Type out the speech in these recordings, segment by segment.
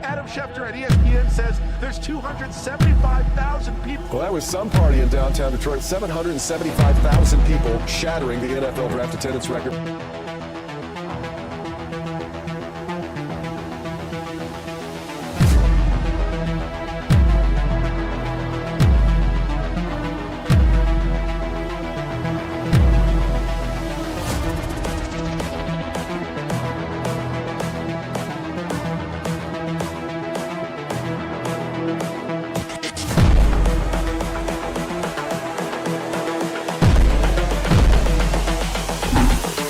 Adam Schefter at ESPN says there's 275,000 people. Well, that was some party in downtown Detroit. 775,000 people shattering the NFL draft attendance record.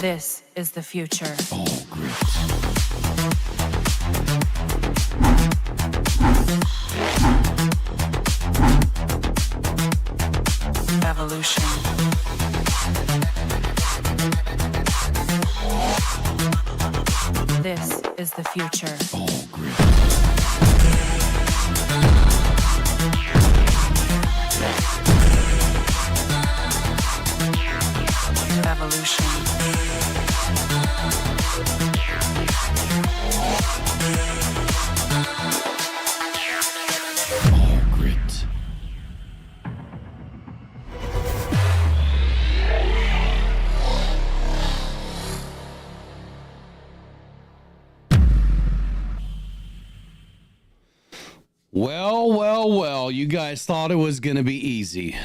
This is the future. Evolution. This is the future. Evolution. Well, you guys thought it was going to be easy.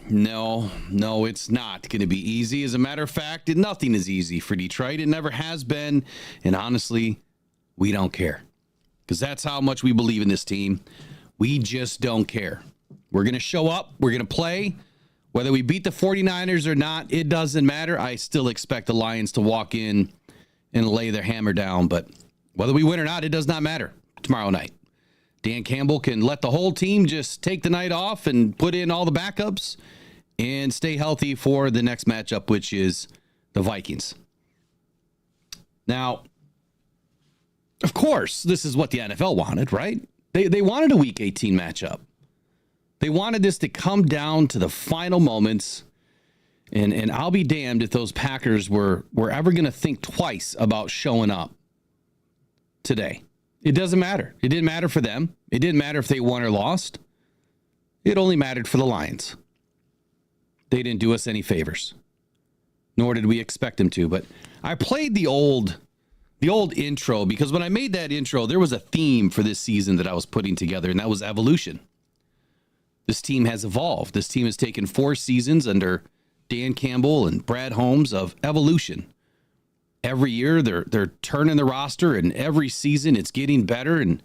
No, it's not going to be easy. As a matter of fact, nothing is easy for Detroit. It never has been. And honestly, we don't care. Because that's how much we believe in this team. We just don't care. We're going to show up. We're going to play. Whether we beat the 49ers or not, it doesn't matter. I still expect the Lions to walk in and lay their hammer down. But whether we win or not, it does not matter tomorrow night. Dan Campbell can let the whole team just take the night off and put in all the backups and stay healthy for the next matchup, which is the Vikings. Now, of course, this is what the NFL wanted, right? They wanted a Week 18 matchup. They wanted this to come down to the final moments, and I'll be damned if those Packers were ever going to think twice about showing up today. It doesn't matter. It didn't matter for them. It didn't matter if they won or lost. It only mattered for the Lions. They didn't do us any favors, nor did we expect them to. But I played the old intro because when I made that intro, there was a theme for this season that I was putting together, and that was evolution. This team has evolved. This team has taken 4 seasons under Dan Campbell and Brad Holmes of evolution. Every year they're turning the roster, and every season it's getting better. And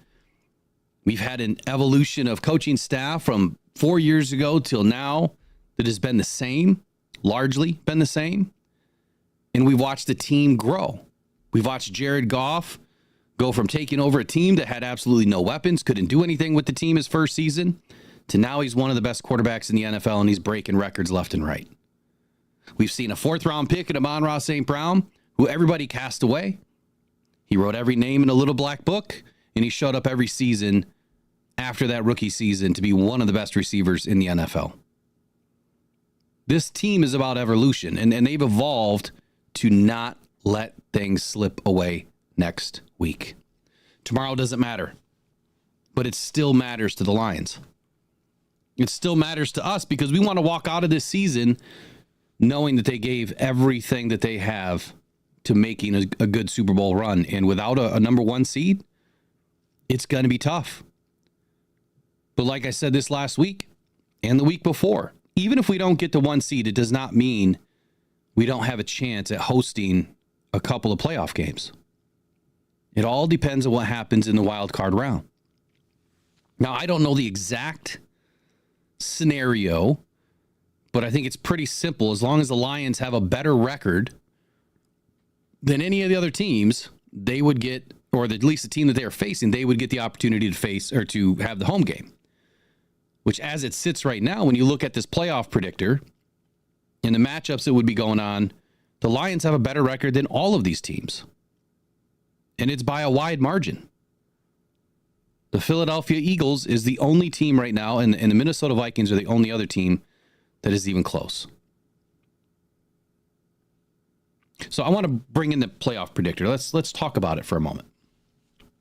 we've had an evolution of coaching staff from 4 years ago till now that has been the same, largely been the same. And we've watched the team grow. We've watched Jared Goff go from taking over a team that had absolutely no weapons, couldn't do anything with the team his first season, to now he's one of the best quarterbacks in the NFL, and he's breaking records left and right. We've seen a 4th-round pick in Amon-Ra St. Brown, who everybody cast away. He wrote every name in a little black book, and he showed up every season after that rookie season to be one of the best receivers in the NFL. This team is about evolution, and they've evolved to not let things slip away next week. Tomorrow doesn't matter, but it still matters to the Lions. It still matters to us because we want to walk out of this season knowing that they gave everything that they have to making a good Super Bowl run. And without a number 1 seed, it's going to be tough. But like I said this last week and the week before, even if we don't get the 1 seed, it does not mean we don't have a chance at hosting a couple of playoff games. It all depends on what happens in the wild card round. Now, I don't know the exact scenario, but I think it's pretty simple. As long as the Lions have a better record than any of the other teams, they would get, or at least the team that they are facing, they would get the opportunity to face or to have the home game. Which, as it sits right now, when you look at this playoff predictor and the matchups that would be going on, the Lions have a better record than all of these teams. And it's by a wide margin. The Philadelphia Eagles is the only team right now, and the Minnesota Vikings are the only other team that is even close. So I want to bring in the playoff predictor. Let's talk about it for a moment.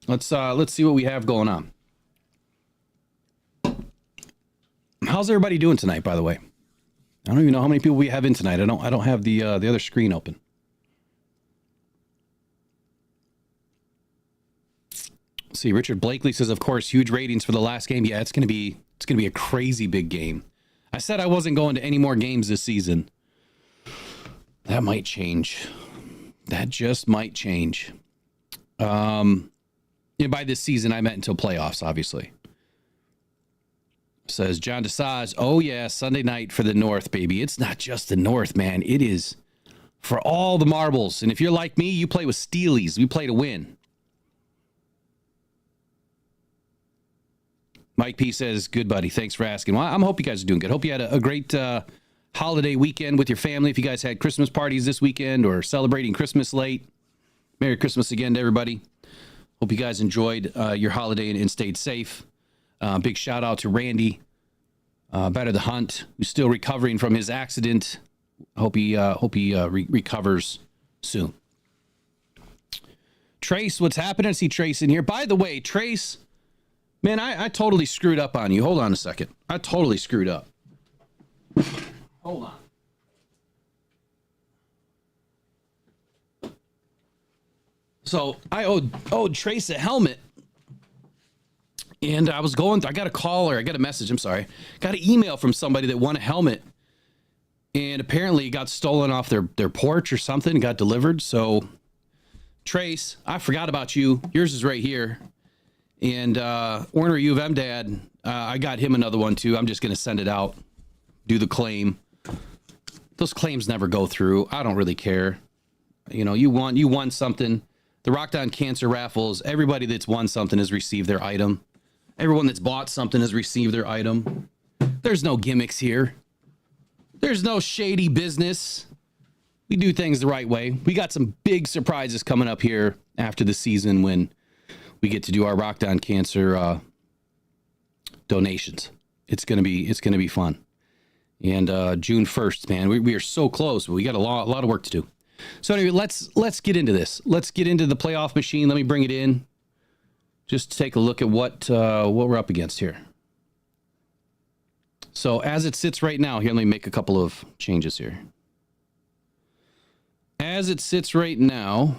Let's see what we have going on. How's everybody doing tonight, by the way? I don't even know how many people we have in tonight. I don't have the other screen open. Let's see, Richard Blakely says, of course, huge ratings for the last game. Yeah, it's gonna be a crazy big game. I said I wasn't going to any more games this season. That might change. That just might change. By this season, I meant until playoffs, obviously. Says John DeSage, oh yeah, Sunday night for the North, baby. It's not just the North, man. It is for all the marbles. And if you're like me, you play with Steelies. We play to win. Mike P says, good buddy. Thanks for asking. Well, I hope you guys are doing good. Hope you had a great holiday weekend with your family. If you guys had Christmas parties this weekend or celebrating Christmas late, Merry Christmas again to everybody. Hope you guys enjoyed your holiday and stayed safe. Big shout out to Randy, Better the Hunt, who's still recovering from his accident. Hope he recovers soon. Trace, what's happening? I see Trace in here. By the way, Trace, man, I totally screwed up on you. Hold on a second. I totally screwed up. Hold on. So I owed Trace a helmet. And I got a call or I got a message, I'm sorry. Got an email from somebody that won a helmet. And apparently it got stolen off their porch or something, got delivered. So Trace, I forgot about you. Yours is right here. And Werner U of M Dad, I got him another one too. I'm just going to send it out, do the claim. Those claims never go through. I don't really care. You know, you won something. The Rock Down Cancer raffles, everybody that's won something has received their item. Everyone that's bought something has received their item. There's no gimmicks here. There's no shady business. We do things the right way. We got some big surprises coming up here after the season when we get to do our Rock Down Cancer donations. It's gonna be fun. And June 1st, man, we are so close, but we got a lot of work to do. So anyway, let's get into this. Let's get into the playoff machine. Let me bring it in. Just take a look at what we're up against here. So as it sits right now, here, let me make a couple of changes here. As it sits right now,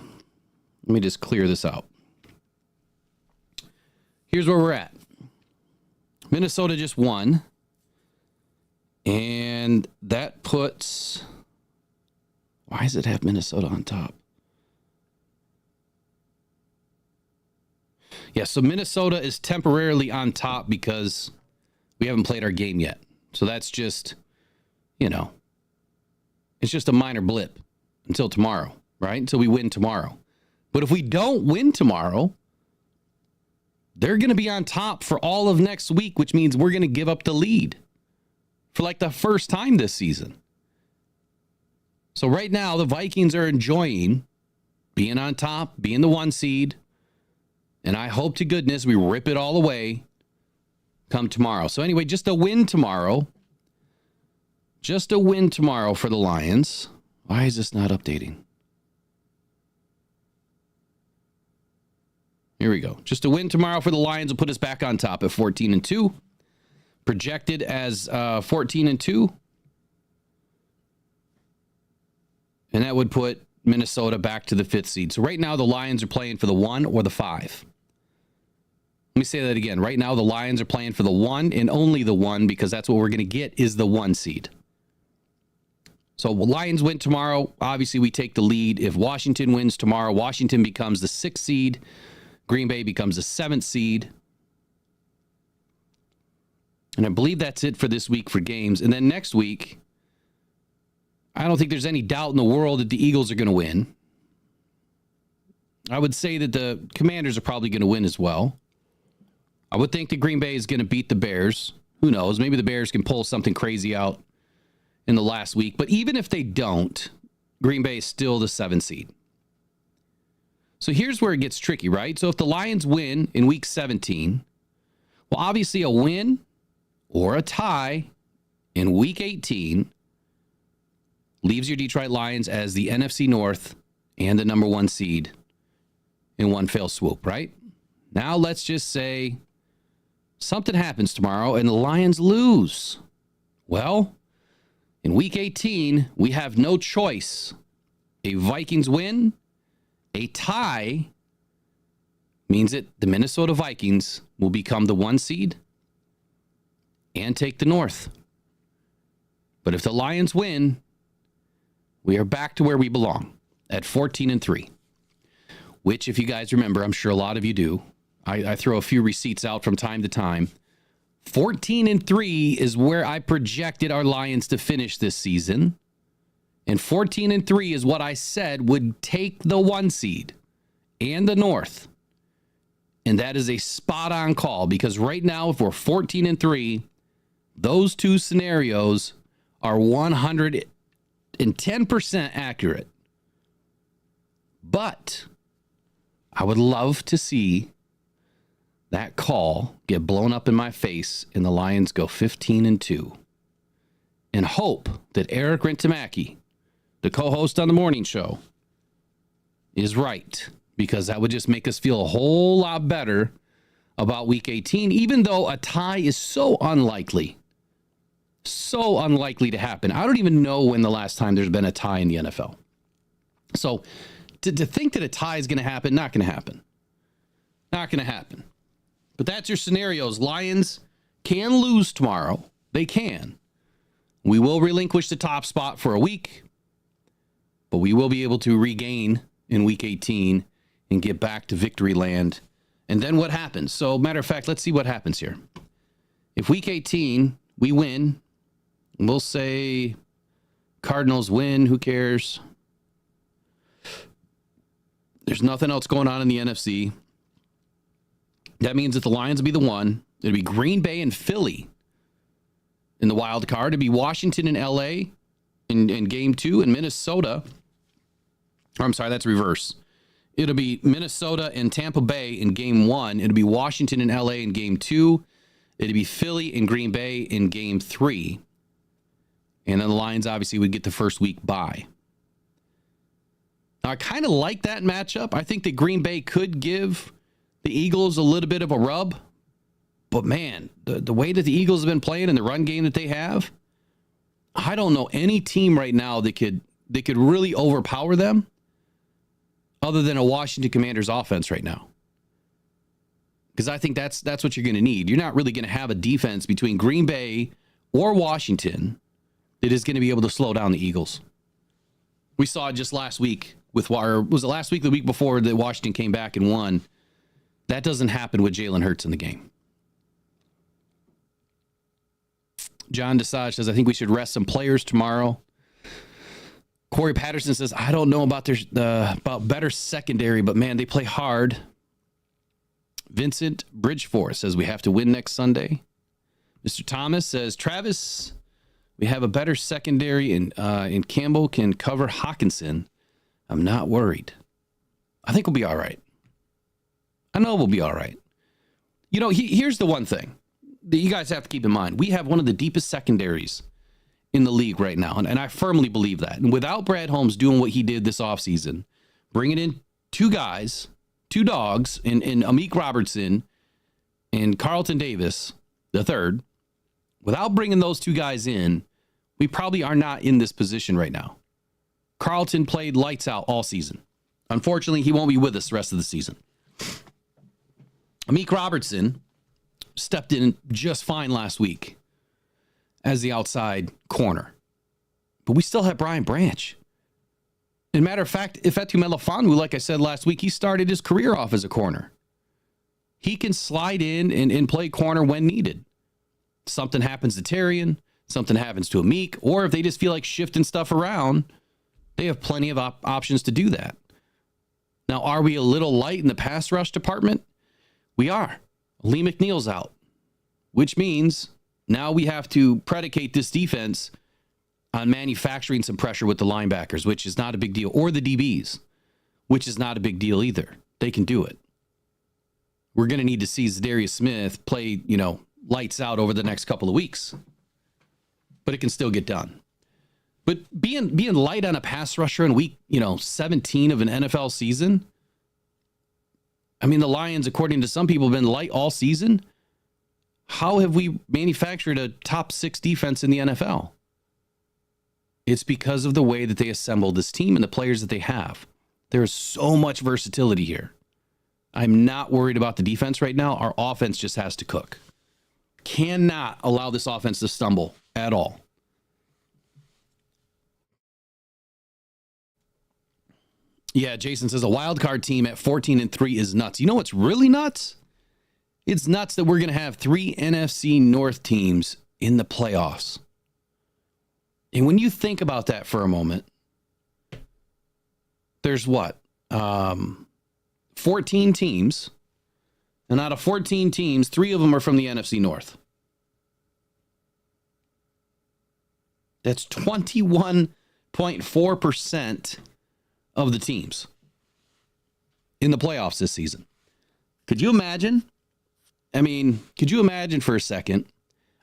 let me just clear this out. Here's where we're at. Minnesota just won. And that puts... Why does it have Minnesota on top? Yeah, so Minnesota is temporarily on top because we haven't played our game yet. So that's just, it's just a minor blip until tomorrow, right? Until we win tomorrow. But if we don't win tomorrow, they're going to be on top for all of next week, which means we're going to give up the lead for like the first time this season. So right now, the Vikings are enjoying being on top, being the 1 seed. And I hope to goodness we rip it all away come tomorrow. So anyway, just a win tomorrow. Just a win tomorrow for the Lions. Why is this not updating? Here we go. Just a win tomorrow for the Lions will put us back on top at 14-2. Projected as 14-2. And that would put Minnesota back to the 5th seed. So right now the Lions are playing for the 1 or the 5. Let me say that again. Right now the Lions are playing for the 1 and only the 1 because that's what we're going to get is the 1 seed. So Lions win tomorrow. Obviously we take the lead. If Washington wins tomorrow, Washington becomes the 6th seed. Green Bay becomes the 7th seed. And I believe that's it for this week for games. And then next week, I don't think there's any doubt in the world that the Eagles are going to win. I would say that the Commanders are probably going to win as well. I would think that Green Bay is going to beat the Bears. Who knows? Maybe the Bears can pull something crazy out in the last week. But even if they don't, Green Bay is still the 7th seed. So here's where it gets tricky, right? So if the Lions win in week 17, well, obviously a win or a tie in week 18 leaves your Detroit Lions as the NFC North and the number 1 seed in one fell swoop, right? Now let's just say something happens tomorrow and the Lions lose. Well, in week 18, we have no choice. A Vikings win, a tie means that the Minnesota Vikings will become the 1 seed and take the North. But if the Lions win, we are back to where we belong at 14-3, which, if you guys remember, I'm sure a lot of you do. I throw a few receipts out from time to time. 14-3 is where I projected our Lions to finish this season. And 14-3 is what I said would take the 1 seed and the North. And that is a spot-on call, because right now, if we're 14-3, those two scenarios are 110% accurate. But I would love to see that call get blown up in my face and the Lions go 15-2. And hope that Eric Rintamaki, the co-host on the morning show, is right, because that would just make us feel a whole lot better about week 18, even though a tie is so unlikely to happen. I don't even know when the last time there's been a tie in the NFL. So to think that a tie is going to happen, not going to happen. Not going to happen. But that's your scenarios. Lions can lose tomorrow. They can. We will relinquish the top spot for a week, but we will be able to regain in week 18 and get back to victory land. And then what happens? So, matter of fact, let's see what happens here. If week 18 we win, we'll say Cardinals win. Who cares? There's nothing else going on in the NFC. That means that the Lions will be the 1. It'll be Green Bay and Philly in the wild card. It'll be Washington and LA in game 2, and Minnesota. Or I'm sorry, that's reverse. It'll be Minnesota and Tampa Bay in game 1. It'll be Washington and LA in game 2. It'll be Philly and Green Bay in game 3. And then the Lions obviously would get the first week bye. Now, I kind of like that matchup. I think that Green Bay could give the Eagles a little bit of a rub. But man, the way that the Eagles have been playing and the run game that they have, I don't know any team right now that could really overpower them other than a Washington Commanders offense right now. Because I think that's what you're going to need. You're not really going to have a defense between Green Bay or Washington that is going to be able to slow down the Eagles. We saw it just last week was it last week, the week before, that Washington came back and won. That doesn't happen with Jalen Hurts in the game. John Desage says, I think we should rest some players tomorrow. Corey Patterson says, I don't know about about better secondary, but man, they play hard. Vincent Bridgeforth says we have to win next Sunday. Mr. Thomas says, Travis, we have a better secondary, and Campbell can cover Hawkinson. I'm not worried. I think we'll be all right. I know we'll be all right. You know, here's the one thing that you guys have to keep in mind. We have one of the deepest secondaries in the league right now, and I firmly believe that. And without Brad Holmes doing what he did this offseason, bringing in two dogs, in Amik Robertson and Carlton Davis III, without bringing those two guys in, we probably are not in this position right now. Carlton played lights out all season. Unfortunately, he won't be with us the rest of the season. Amik Robertson stepped in just fine last week as the outside corner. But we still have Brian Branch. As a matter of fact, Ifeatu Melifonwu, like I said last week, he started his career off as a corner. He can slide in and play corner when needed. Something happens to Terrian, something happens to Amik, or if they just feel like shifting stuff around, they have plenty of options to do that. Now, are we a little light in the pass rush department? We are. Lee McNeil's out, which means now we have to predicate this defense on manufacturing some pressure with the linebackers, which is not a big deal, or the DBs, which is not a big deal either. They can do it. We're going to need to see Zadarius Smith play, lights out over the next couple of weeks, but it can still get done. But being light on a pass rusher in week, 17 of an NFL season, I mean, the Lions, according to some people, have been light all season. How have we manufactured a top 6 defense in the NFL? It's because of the way that they assembled this team and the players that they have. There's so much versatility here. I'm not worried about the defense right now. Our offense just has to cook. Cannot allow this offense to stumble at all. Yeah, Jason says a wild card team at 14-3 is nuts. You know what's really nuts? It's nuts that we're going to have 3 NFC North teams in the playoffs. And when you think about that for a moment, there's what? 14 teams. And out of 14 teams, 3 of them are from the NFC North. That's 21.4% of the teams in the playoffs this season. Could you imagine? I mean, could you imagine for a second?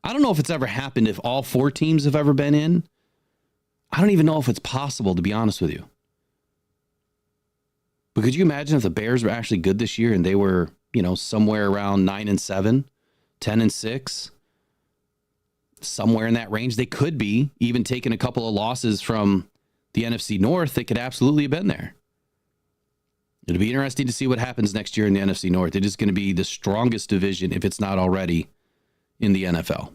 I don't know if it's ever happened, if all 4 teams have ever been in. I don't even know if it's possible, to be honest with you. But could you imagine if the Bears were actually good this year and they were, somewhere around 9-7, 10-6, somewhere in that range? They could be, even taking a couple of losses from the NFC North. They could absolutely have been there. It'll be interesting to see what happens next year in the NFC North. It is going to be the strongest division, if it's not already, in the NFL.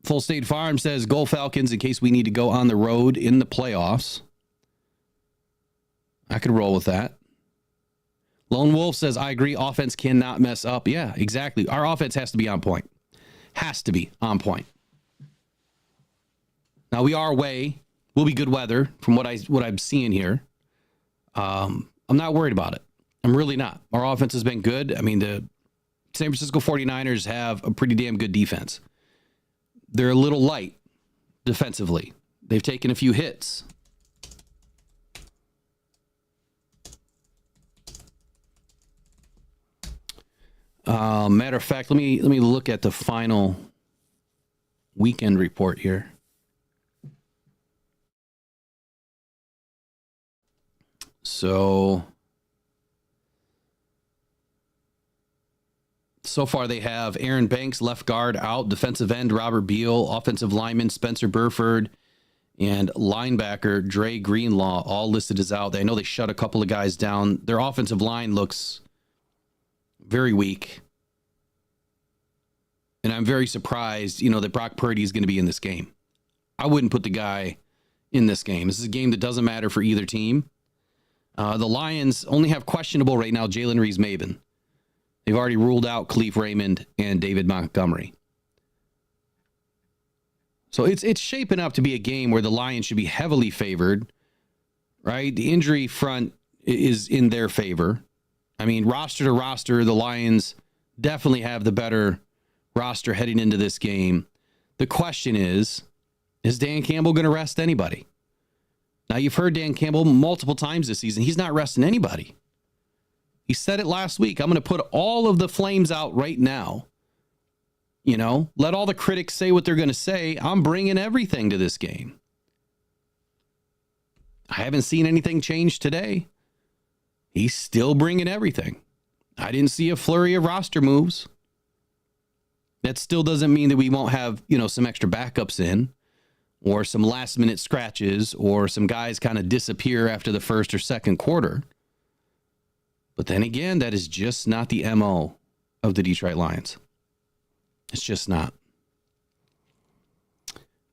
Full State Farm says, go Falcons in case we need to go on the road in the playoffs. I could roll with that. Lone Wolf says, I agree. Offense cannot mess up. Yeah, exactly. Our offense has to be on point. Has to be on point. Now, we'll be good weather from what I'm seeing here. I'm not worried about it. I'm really not. Our offense has been good. I mean, the San Francisco 49ers have a pretty damn good defense. They're a little light defensively. They've taken a few hits. Matter of fact, let me look at the final weekend report here. So far they have Aaron Banks, left guard, out. Defensive end, Robert Beal. Offensive lineman, Spencer Burford. And linebacker, Dre Greenlaw, all listed as out. I know they shut a couple of guys down. Their offensive line looks very weak. And I'm very surprised, that Brock Purdy is going to be in this game. I wouldn't put the guy in this game. This is a game that doesn't matter for either team. The Lions only have questionable right now Jalen Reeves-Maybin. They've already ruled out Khalif Raymond and David Montgomery. So it's shaping up to be a game where the Lions should be heavily favored, right? The injury front is in their favor. I mean, roster to roster, the Lions definitely have the better roster heading into this game. The question is Dan Campbell going to rest anybody? Now, you've heard Dan Campbell multiple times this season. He's not resting anybody. He said it last week. I'm going to put all of the flames out right now. Let all the critics say what they're going to say. I'm bringing everything to this game. I haven't seen anything change today. He's still bringing everything. I didn't see a flurry of roster moves. That still doesn't mean that we won't have, some extra backups in, or some last minute scratches, or some guys kind of disappear after the first or second quarter. But then again, that is just not the MO of the Detroit Lions. It's just not.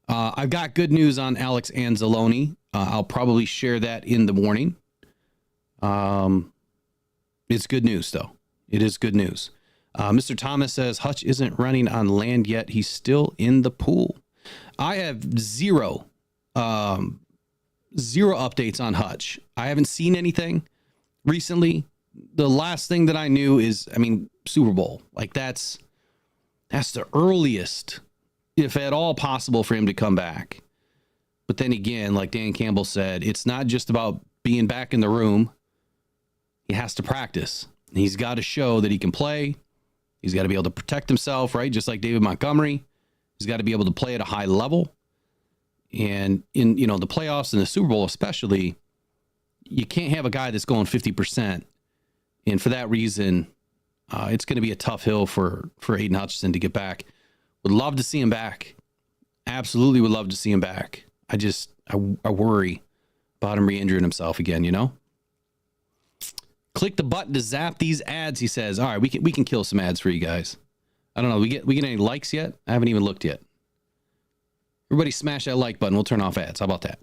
I've got good news on Alex Anzalone. I'll probably share that in the morning. It's good news, though. It is good news. Mr. Thomas says Hutch isn't running on land yet. He's still in the pool. I have zero updates on Hutch. I haven't seen anything recently. The last thing that I knew is, Super Bowl. Like that's the earliest, if at all possible, for him to come back. But then again, like Dan Campbell said, it's not just about being back in the room. He has to practice. He's got to show that he can play. He's got to be able to protect himself, right? Just like David Montgomery. He's got to be able to play at a high level. And in, the playoffs and the Super Bowl especially, you can't have a guy that's going 50%. And for that reason, it's going to be a tough hill for Aiden Hutchinson to get back. Would love to see him back. Absolutely would love to see him back. I worry about him re-injuring himself again, you know? Click the button to zap these ads, he says. All right, we can kill some ads for you guys. I don't know. We get any likes yet? I haven't even looked yet. Everybody smash that like button. We'll turn off ads. How about that?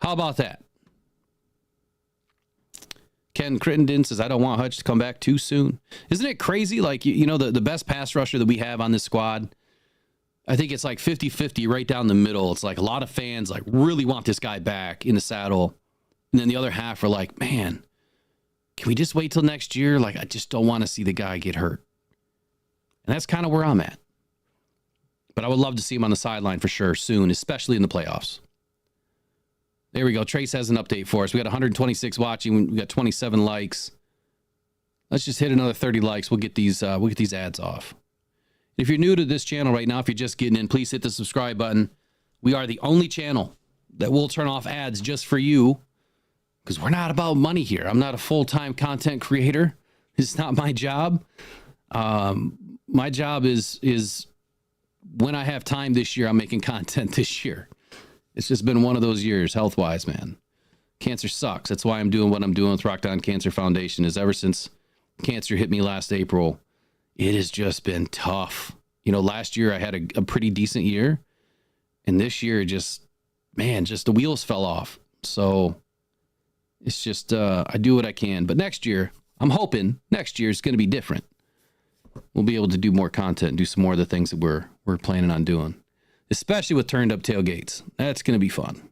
How about that? Ken Crittenden says, I don't want Hutch to come back too soon. Isn't it crazy? Like, you know, the best pass rusher that we have on this squad, I think it's like 50-50 right down the middle. It's like a lot of fans like really want this guy back in the saddle. And then the other half are like, man, can we just wait till next year? Like, I just don't want to see the guy get hurt. And that's kind of where I'm at. But I would love to see him on the sideline for sure soon, especially in the playoffs. There we go. Trace has an update for us. We got 126 watching. We got 27 likes. Let's just hit another 30 likes. We'll get these ads off. If you're new to this channel right now, if you're just getting in, please hit the subscribe button. We are the only channel that will turn off ads just for you because we're not about money here. I'm not a full-time content creator. It's not my job. My job is when I have time this year, I'm making content this year. It's just been one of those years, health-wise, man. Cancer sucks. That's why I'm doing what I'm doing with Rock Down Cancer Foundation. Is ever since cancer hit me last April, it has just been tough. You know, last year I had a pretty decent year, and this year just the wheels fell off. So it's just I do what I can. But next year, I'm hoping next year is going to be different. We'll be able to do more content, do some more of the things that we're planning on doing. Especially with turned up tailgates. That's going to be fun.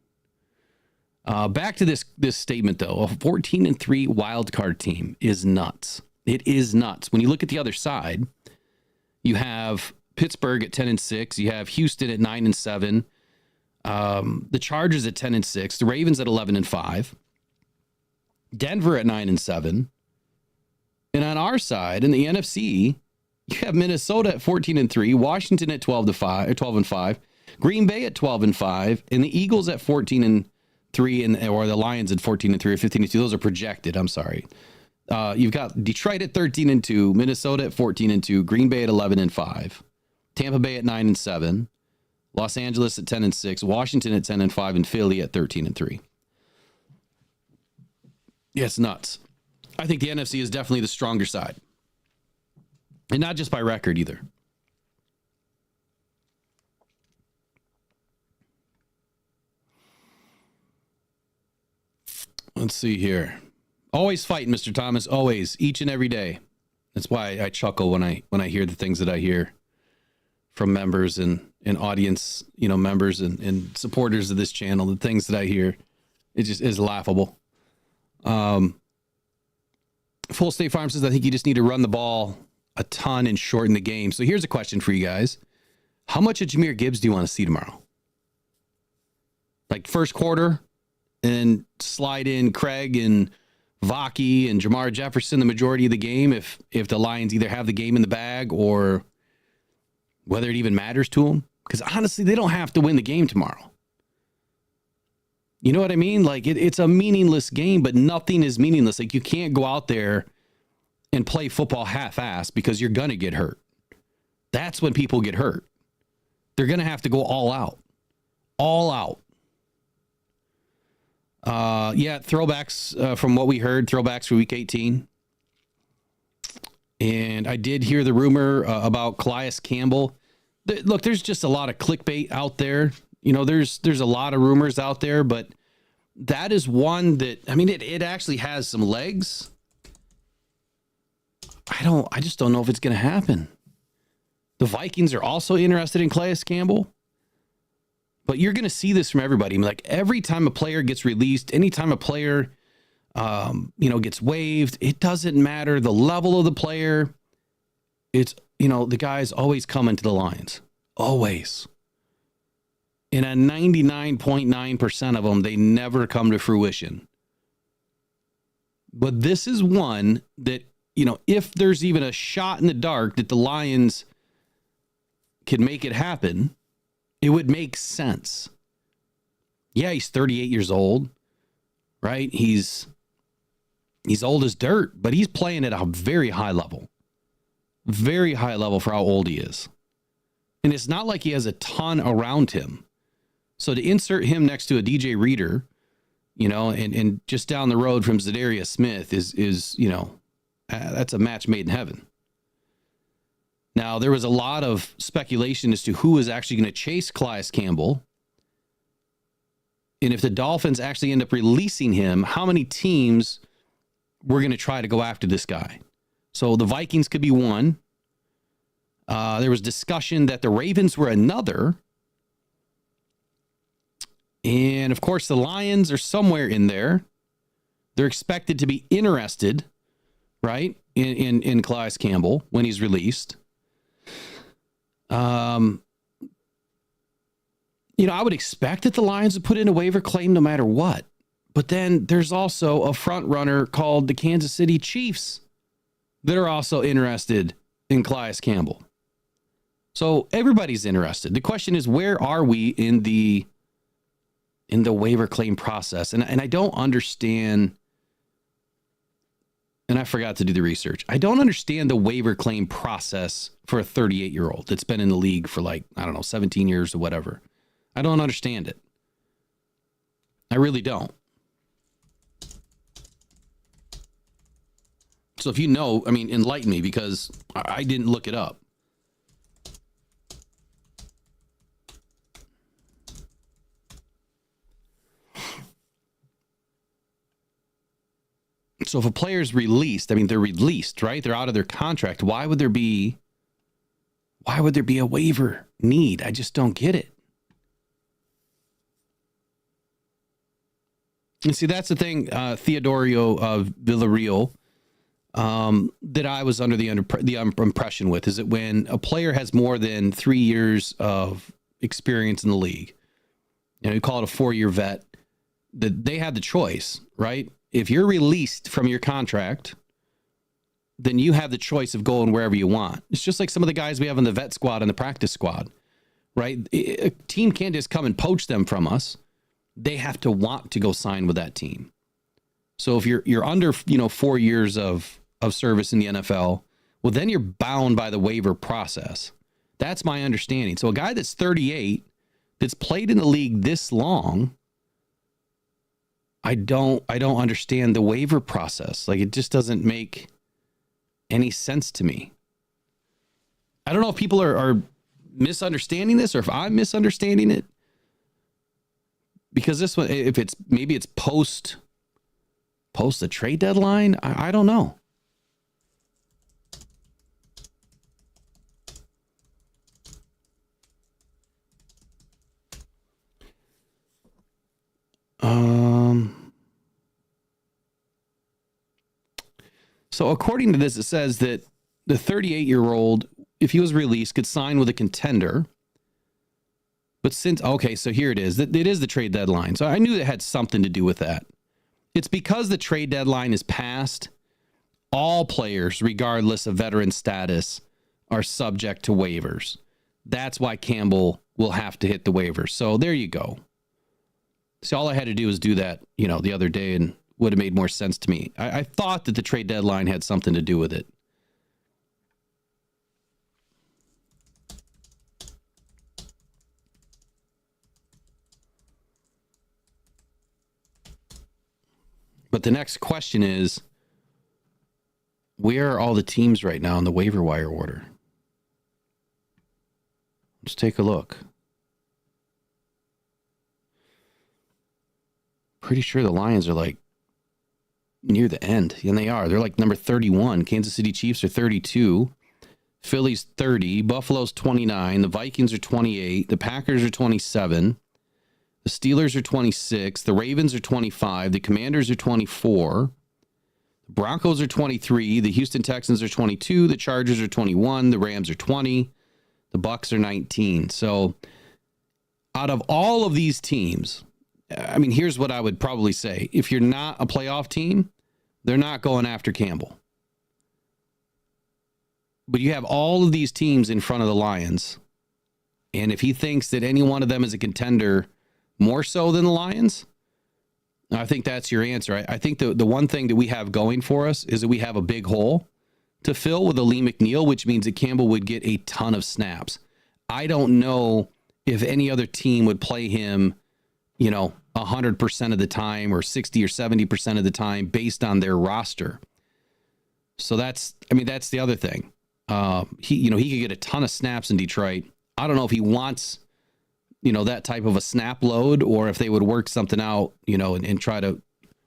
Back to this statement, though. A 14-3 wild card team is nuts. It is nuts. When you look at the other side, you have Pittsburgh at 10-6. You have Houston at 9-7. The Chargers at 10-6. The Ravens at 11-5. Denver at 9-7. And on our side, in the NFC, you have Minnesota at 14-3, Washington at 12-5, Green Bay at 12-5, and the Eagles at 14-3, or the Lions at 14-3 or 15-2. Those are projected. I'm sorry. You've got Detroit at 13-2, Minnesota at 14-2, Green Bay at 11-5, Tampa Bay at 9-7, Los Angeles at 10-6, Washington at 10-5, and Philly at 13-3. Yeah, it's nuts. I think the NFC is definitely the stronger side. And not just by record either. Let's see here. Always fighting, Mr. Thomas. Always, each and every day. That's why I chuckle when I hear the things that I hear from members and audience, you know, members and supporters of this channel. The things that I hear, it just is laughable. Full State Farm says, I think you just need to run the ball a ton and shorten the game. So here's a question for you guys. How much of Jahmyr Gibbs do you want to see tomorrow? Like first quarter and slide in Craig and Vaki and Jamar Jefferson the majority of the game if the Lions either have the game in the bag or whether it even matters to them? Because honestly, they don't have to win the game tomorrow. You know what I mean? Like it's a meaningless game, but nothing is meaningless. Like you can't go out there and play football half-assed because you're going to get hurt. That's when people get hurt. They're going to have to go all out. All out. Yeah, throwbacks from what we heard, throwbacks for Week 18. And I did hear the rumor about Calais Campbell. Look, there's just a lot of clickbait out there. You know, there's a lot of rumors out there, but that is one that, I mean, it actually has some legs. I just don't know if it's going to happen. The Vikings are also interested in Calais Campbell. But you're going to see this from everybody. I mean, like every time a player gets released, anytime a player, gets waived, it doesn't matter the level of the player. It's, the guy's always coming to the Lions. Always. And at 99.9% of them, they never come to fruition. But this is one that, if there's even a shot in the dark that the Lions can make it happen, it would make sense. Yeah, he's 38 years old, right? He's old as dirt, but he's playing at a very high level for how old he is. And it's not like he has a ton around him. So to insert him next to a DJ Reader, and just down the road from Zadarius Smith is that's a match made in heaven. Now, there was a lot of speculation as to who was actually going to chase Calais Campbell. And if the Dolphins actually end up releasing him, how many teams were going to try to go after this guy? So the Vikings could be one. There was discussion that the Ravens were another. And, of course, the Lions are somewhere in there. They're expected to be interested, right, in Calais Campbell when he's released. I would expect that the Lions would put in a waiver claim no matter what. But then there's also a front runner called the Kansas City Chiefs that are also interested in Calais Campbell. So everybody's interested. The question is, where are we in the waiver claim process? And I don't understand, and I forgot to do the research. I don't understand the waiver claim process for a 38-year-old that's been in the league for 17 years or whatever. I don't understand it. I really don't. So if you know, enlighten me, because I didn't look it up. So if a player's released, they're released, right? They're out of their contract. Why would there be a waiver need? I just don't get it. And see, that's the thing, Theodorio of Villarreal, that I was under the impression with, is that when a player has more than 3 years of experience in the league, you call it a 4-year vet, that they have the choice, right? If you're released from your contract, then you have the choice of going wherever you want. It's just like some of the guys we have in the vet squad and the practice squad, right? A team can't just come and poach them from us. They have to want to go sign with that team. So if you're under 4 years of service in the NFL, well, then you're bound by the waiver process. That's my understanding. So a guy that's 38, that's played in the league this long, I don't understand the waiver process. Like, it just doesn't make any sense to me. I don't know if people are misunderstanding this or if I'm misunderstanding it. Because this one, if it's post the trade deadline, I don't know. So according to this, it says that the 38-year-old, if he was released, could sign with a contender. But so here it is. It is the trade deadline. So I knew it had something to do with that. It's because the trade deadline is passed, all players, regardless of veteran status, are subject to waivers. That's why Campbell will have to hit the waivers. So there you go. So all I had to do was do that, the other day, and would have made more sense to me. I thought that the trade deadline had something to do with it. But the next question is, where are all the teams right now in the waiver wire order? Let's take a look. Pretty sure the Lions are near the end. And they are. They're number 31. Kansas City Chiefs are 32. Philly's 30. Buffalo's 29. The Vikings are 28. The Packers are 27. The Steelers are 26. The Ravens are 25. The Commanders are 24. The Broncos are 23. The Houston Texans are 22. The Chargers are 21. The Rams are 20. The Bucks are 19. So out of all of these teams, here's what I would probably say. If you're not a playoff team, they're not going after Campbell. But you have all of these teams in front of the Lions. And if he thinks that any one of them is a contender more so than the Lions, I think that's your answer. I think the one thing that we have going for us is that we have a big hole to fill with Lee McNeil, which means that Campbell would get a ton of snaps. I don't know if any other team would play him, 100% of the time or 60 or 70% of the time based on their roster. So that's the other thing. He could get a ton of snaps in Detroit. I don't know if he wants, that type of a snap load, or if they would work something out, and try to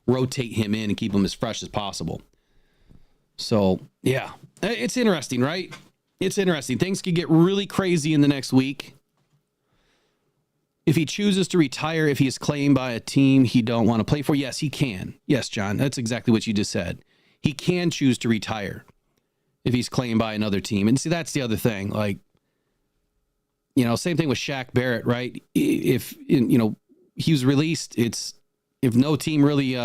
rotate him in and keep him as fresh as possible. So, yeah, it's interesting, right? It's interesting. Things could get really crazy in the next week. If he chooses to retire, if he is claimed by a team he don't want to play for, yes, he can. Yes, John, that's exactly what you just said. He can choose to retire if he's claimed by another team. And see, that's the other thing. Like, same thing with Shaq Barrett, right? If, he was released, if no team really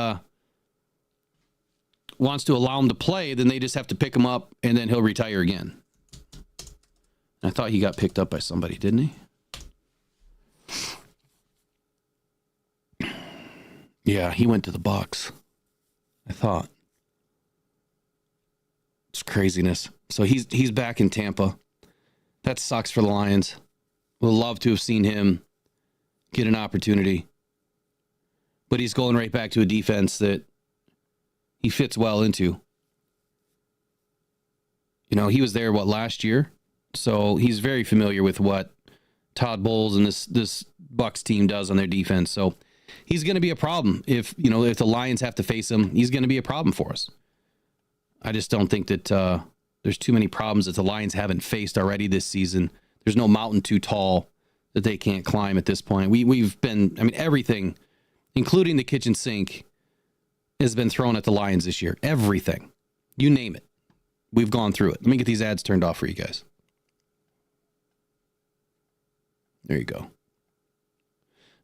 wants to allow him to play, then they just have to pick him up and then he'll retire again. I thought he got picked up by somebody, didn't he? Yeah, he went to the Bucks, I thought. It's craziness. So he's back in Tampa. That sucks for the Lions. Would love to have seen him get an opportunity. But he's going right back to a defense that he fits well into. He was there, last year? So he's very familiar with what Todd Bowles and this Bucks team does on their defense. So he's going to be a problem. If the Lions have to face him, he's going to be a problem for us. I just don't think that there's too many problems that the Lions haven't faced already this season. There's no mountain too tall that they can't climb at this point. We've been, everything, including the kitchen sink, has been thrown at the Lions this year. Everything. You name it. We've gone through it. Let me get these ads turned off for you guys. There you go.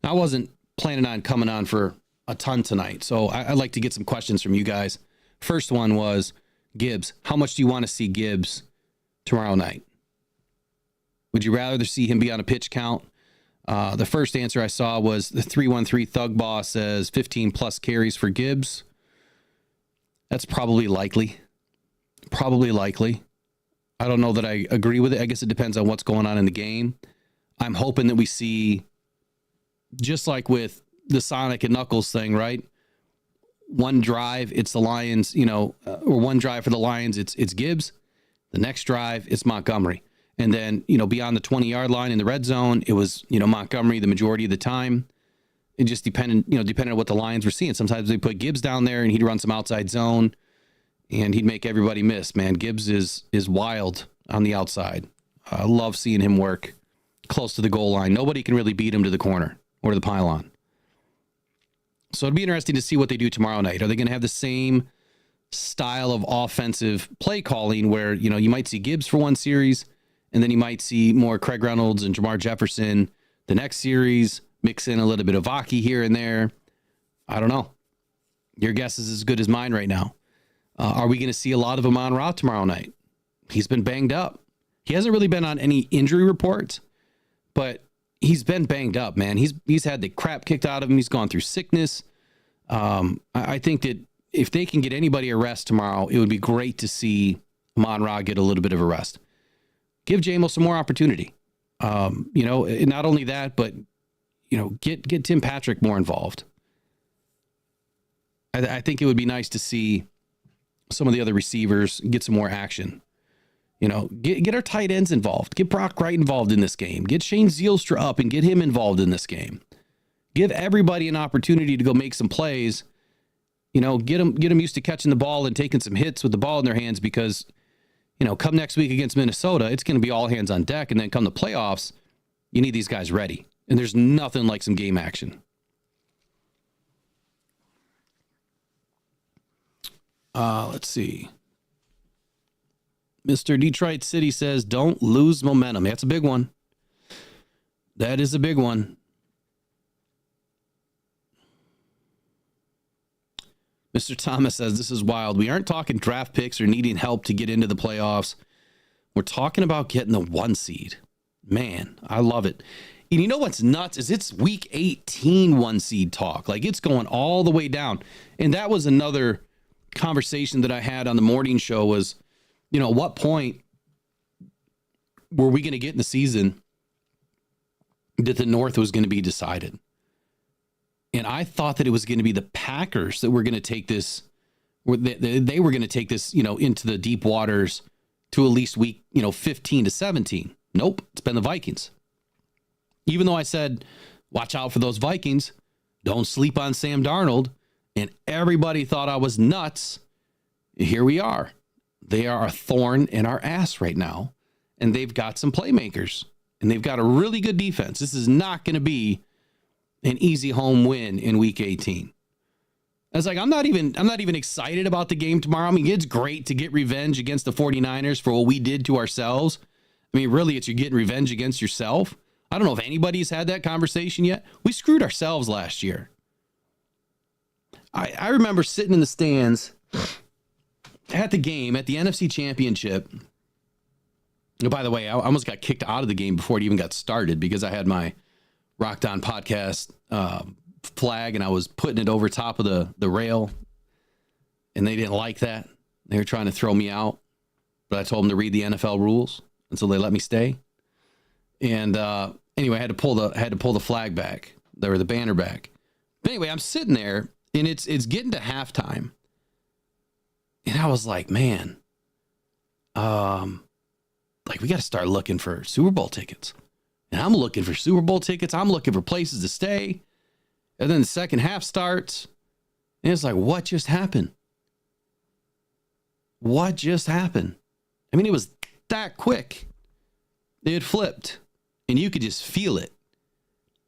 I wasn't planning on coming on for a ton tonight, so I'd like to get some questions from you guys. First one was, Gibbs, how much do you want to see Gibbs tomorrow night? Would you rather see him be on a pitch count? The first answer I saw was the 313 Thug Boss says 15 plus carries for Gibbs. That's probably likely. Probably likely. I don't know that I agree with it. I guess it depends on what's going on in the game. I'm hoping that we see, just like with the Sonic and Knuckles thing, right? One drive, it's the Lions, or one drive for the Lions, it's Gibbs. The next drive, it's Montgomery. And then, beyond the 20-yard line in the red zone, it was, Montgomery the majority of the time. It just depended on what the Lions were seeing. Sometimes they put Gibbs down there and he'd run some outside zone and he'd make everybody miss. Man, Gibbs is wild on the outside. I love seeing him work close to the goal line. Nobody can really beat him to the corner or to the pylon. So it'd be interesting to see what they do tomorrow night. Are they going to have the same style of offensive play calling where, you might see Gibbs for one series and then you might see more Craig Reynolds and Jamar Jefferson the next series, mix in a little bit of Aki here and there? I don't know. Your guess is as good as mine right now. Are we going to see a lot of Amon-Ra tomorrow night? He's been banged up. He hasn't really been on any injury reports, but he's been banged up, man. He's had the crap kicked out of him. He's gone through sickness. I think that if they can get anybody a rest tomorrow, it would be great to see Amon-Ra get a little bit of a rest. Give Jamo some more opportunity. Not only that, but get Tim Patrick more involved. I think it would be nice to see some of the other receivers get some more action. Get our tight ends involved. Get Brock Wright involved in this game. Get Shane Zielstra up and get him involved in this game. Give everybody an opportunity to go make some plays. Get them used to catching the ball and taking some hits with the ball in their hands because, come next week against Minnesota, it's going to be all hands on deck. And then come the playoffs, you need these guys ready. And there's nothing like some game action. Let's see. Mr. Detroit City says, don't lose momentum. That's a big one. That is a big one. Mr. Thomas says, this is wild. We aren't talking draft picks or needing help to get into the playoffs. We're talking about getting the 1 seed. Man, I love it. And you know what's nuts is it's week 18 one seed talk. Like it's going all the way down. And that was another conversation that I had on the morning show was, you know, at what point were we going to get in the season that the North was going to be decided? And I thought that it was going to be the Packers that were going to take this, they were going to take this, you know, into the deep waters to at least week, 15 to 17. Nope, it's been the Vikings. Even though I said, watch out for those Vikings, don't sleep on Sam Darnold, and everybody thought I was nuts, here we are. They are a thorn in our ass right now, and they've got some playmakers, and they've got a really good defense. This is not going to be an easy home win in week 18. I was like, I'm not even excited about the game tomorrow. I mean, it's great to get revenge against the 49ers for what we did to ourselves. I mean, really, it's you're getting revenge against yourself. I don't know if anybody's had that conversation yet. We screwed ourselves last year. I remember sitting in the stands at the game, at the NFC Championship. Oh, by the way, I almost got kicked out of the game before it even got started because I had my Rocked On podcast flag and I was putting it over top of the rail, and they didn't like that. They were trying to throw me out, but I told them to read the NFL rules, and so they let me stay. And anyway, I had to pull the flag back, or the banner back. But anyway, I'm sitting there, and it's getting to halftime, and I was like, man, like we got to start looking for Super Bowl tickets. And I'm looking for Super Bowl tickets. I'm looking for places to stay. And then the second half starts, and it's like, what just happened? What just happened? I mean, it was that quick. It had flipped, and you could just feel it.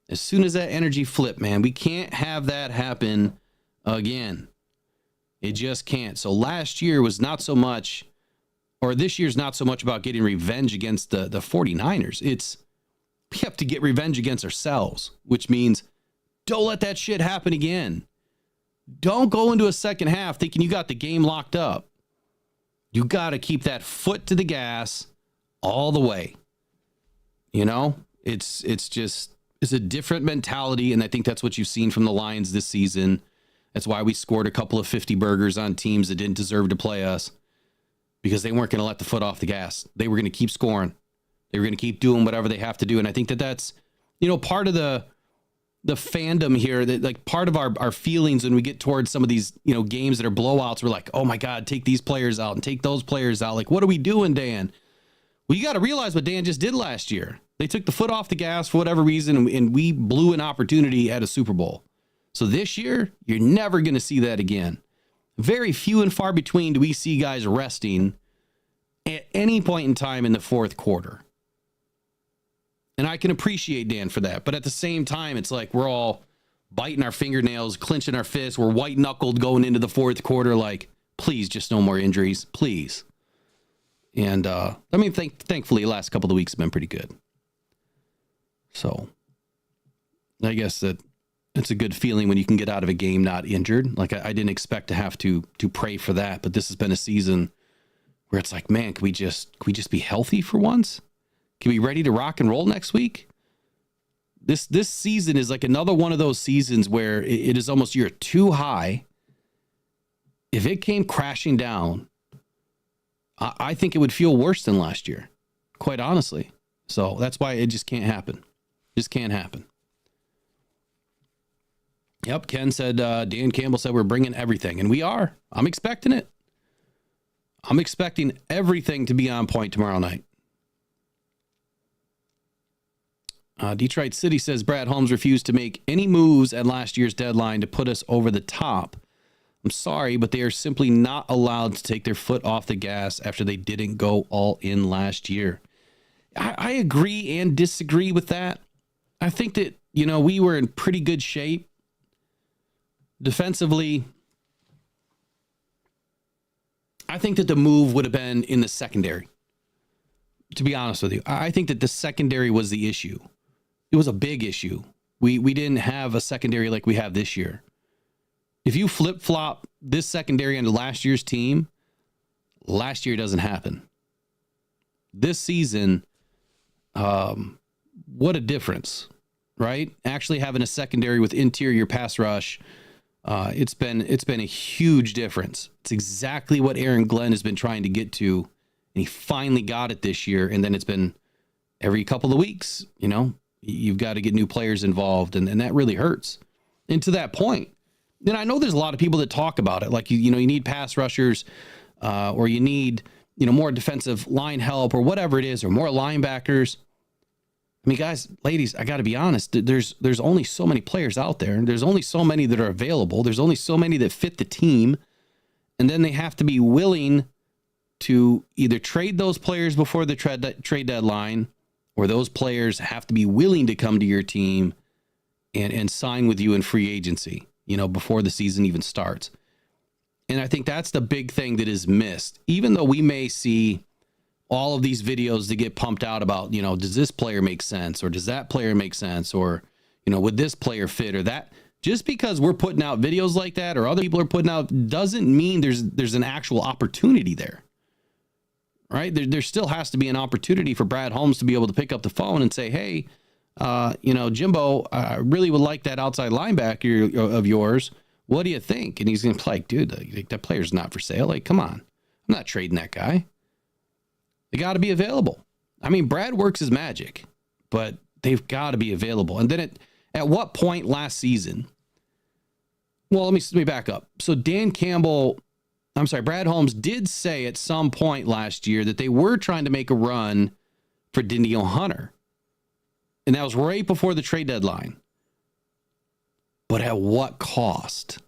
As soon as that energy flipped, man, we can't have that happen again. It just can't. So last year was not so much, or this year's not so much about getting revenge against the 49ers. It's, we have to get revenge against ourselves, which means don't let that shit happen again. Don't go into a second half thinking you got the game locked up. You got to keep that foot to the gas all the way. You know, it's a different mentality, and I think that's what you've seen from the Lions this season. That's why we scored a couple of 50 burgers on teams that didn't deserve to play us, because they weren't going to let the foot off the gas. They were going to keep scoring. They were going to keep doing whatever they have to do, and I think that's, part of the fandom here, that like part of our feelings when we get towards some of these, games that are blowouts, we're like, oh my God, take these players out and take those players out. Like, what are we doing, Dan? Well, you got to realize what Dan just did last year. They took the foot off the gas for whatever reason, and we blew an opportunity at a Super Bowl. So this year, you're never going to see that again. Very few and far between do we see guys resting at any point in time in the fourth quarter. And I can appreciate Dan for that. But at the same time, it's like we're all biting our fingernails, clenching our fists. We're white-knuckled going into the fourth quarter like, please, just no more injuries, please. And, thankfully, the last couple of weeks have been pretty good. So, I guess that it's a good feeling when you can get out of a game not injured. Like, I didn't expect to have to pray for that, but this has been a season where it's like, man, can we just be healthy for once? Can we be ready to rock and roll next week? This season is like another one of those seasons where it is almost you're too high. If it came crashing down, I think it would feel worse than last year, quite honestly. So that's why it just can't happen. Just can't happen. Yep, Ken said, Dan Campbell said we're bringing everything, and we are. I'm expecting it. I'm expecting everything to be on point tomorrow night. Detroit City says Brad Holmes refused to make any moves at last year's deadline to put us over the top. I'm sorry, but they are simply not allowed to take their foot off the gas after they didn't go all in last year. I agree and disagree with that. I think that, we were in pretty good shape. Defensively, I think that the move would have been in the secondary. To be honest with you, I think that the secondary was the issue. It was a big issue. We didn't have a secondary like we have this year. If you flip-flop this secondary into last year's team, last year doesn't happen. This season, what a difference. right? Actually having a secondary with interior pass rush, it's been a huge difference. It's exactly what Aaron Glenn has been trying to get to, and he finally got it this year. And then it's been every couple of weeks, you've got to get new players involved, and that really hurts. And to that point, and I know there's a lot of people that talk about it, like you need pass rushers, or you need more defensive line help, or whatever it is, or more linebackers. I mean, guys, ladies, I got to be honest. There's only so many players out there, and there's only so many that are available. There's only so many that fit the team, and then they have to be willing to either trade those players before the trade deadline, or those players have to be willing to come to your team and sign with you in free agency, before the season even starts. And I think that's the big thing that is missed. Even though we may see all of these videos that get pumped out about, does this player make sense, or does that player make sense, or, would this player fit, or that. Just because we're putting out videos like that, or other people are putting out, doesn't mean there's an actual opportunity there, right? There still has to be an opportunity for Brad Holmes to be able to pick up the phone and say, hey, Jimbo, I really would like that outside linebacker of yours. What do you think? And he's going to be like, dude, that player's not for sale. Like, come on. I'm not trading that guy. They got to be available. I mean, Brad works his magic, but they've got to be available. And then at what point last season? Well, let me back up. So Brad Holmes did say at some point last year that they were trying to make a run for Danielle Hunter. And that was right before the trade deadline. But at what cost?